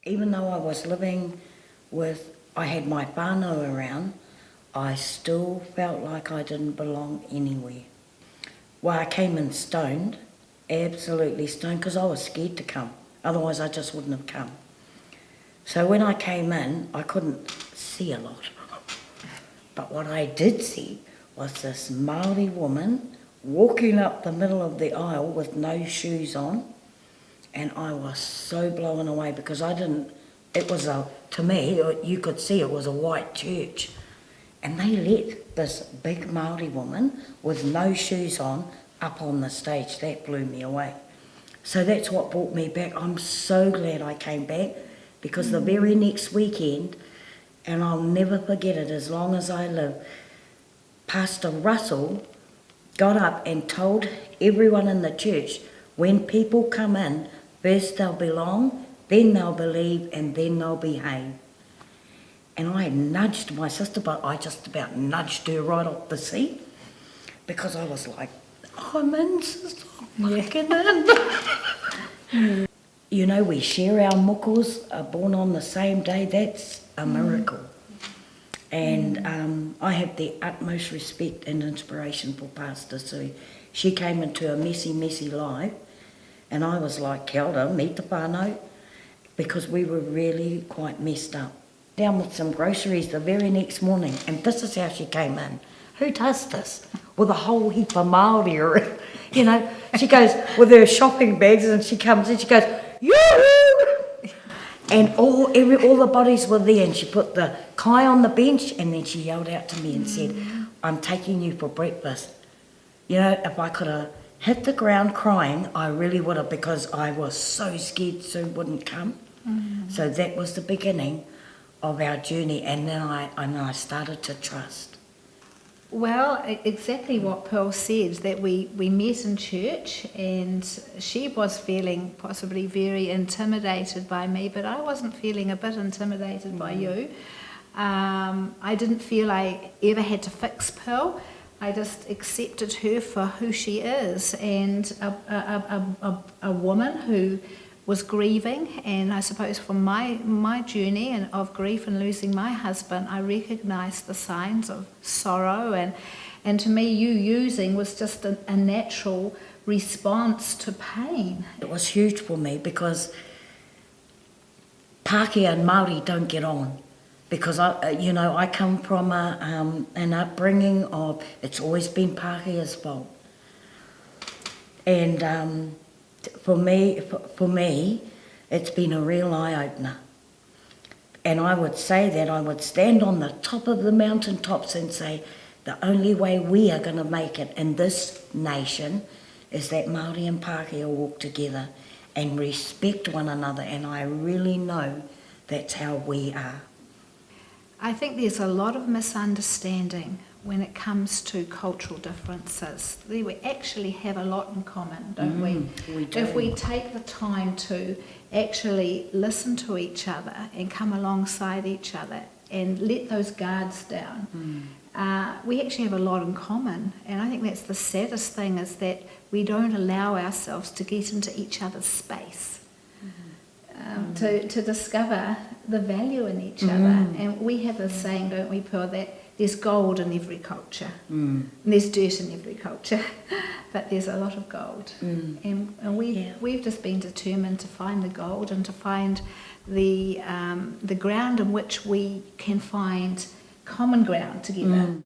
Even though I was living I had my whānau around, I still felt like I didn't belong anywhere. Well, I came in stoned, absolutely stoned, because I was scared to come. Otherwise, I just wouldn't have come. So when I came in, I couldn't see a lot. But what I did see was this Māori woman walking up the middle of the aisle with no shoes on. And I was so blown away because to me, you could see it was a white church. And they let this big Māori woman with no shoes on up on the stage. That blew me away. So that's what brought me back. I'm so glad I came back because the very next weekend, and I'll never forget it as long as I live, Pastor Russell got up and told everyone in the church, when people come in, first they'll belong, then they'll believe, and then they'll behave. And I nudged my sister, but I just about nudged her right off the seat because I was like, I'm in, sister, I'm fucking in. You know, we share our mokos, are born on the same day. That's a miracle. And I have the utmost respect and inspiration for Pastor Sue. She came into a messy, messy life, and I was like, kia ora, meet the whānau, because we were really quite messed up. Down with some groceries the very next morning, and this is how she came in. Who does this? With a whole heap of Māori, you know. She goes with her shopping bags, and she comes in, she goes, yoo-hoo! And all the bodies were there, and she put the kai on the bench, and then she yelled out to me and said, I'm taking you for breakfast. You know, if I could have hit the ground crying, I really would have, because I was so scared Sue wouldn't come. So that was the beginning of our journey, and then I started to trust. Well, exactly what Pearl said, that we met in church, and she was feeling possibly very intimidated by me, but I wasn't feeling a bit intimidated by you. I didn't feel I ever had to fix Pearl. I just accepted her for who she is, and a woman who was grieving. And I suppose from my journey and of grief and losing my husband, I recognised the signs of sorrow, and to me you using was just a natural response to pain. It was huge for me because Pākehā and Māori don't get on. Because I come from an upbringing of, it's always been Pākehā's fault. And for me, it's been a real eye-opener. And I would say that I would stand on the top of the mountaintops and say, the only way we are going to make it in this nation is that Māori and Pākehā walk together and respect one another. And I really know that's how we are. I think there's a lot of misunderstanding when it comes to cultural differences. We actually have a lot in common, don't we? We do. If we take the time to actually listen to each other and come alongside each other and let those guards down, we actually have a lot in common. And I think that's the saddest thing, is that we don't allow ourselves to get into each other's space. To discover the value in each other. And we have this saying, don't we, Pearl, that there's gold in every culture. And there's dirt in every culture, but there's a lot of gold. And we've just been determined to find the gold and to find the ground in which we can find common ground together.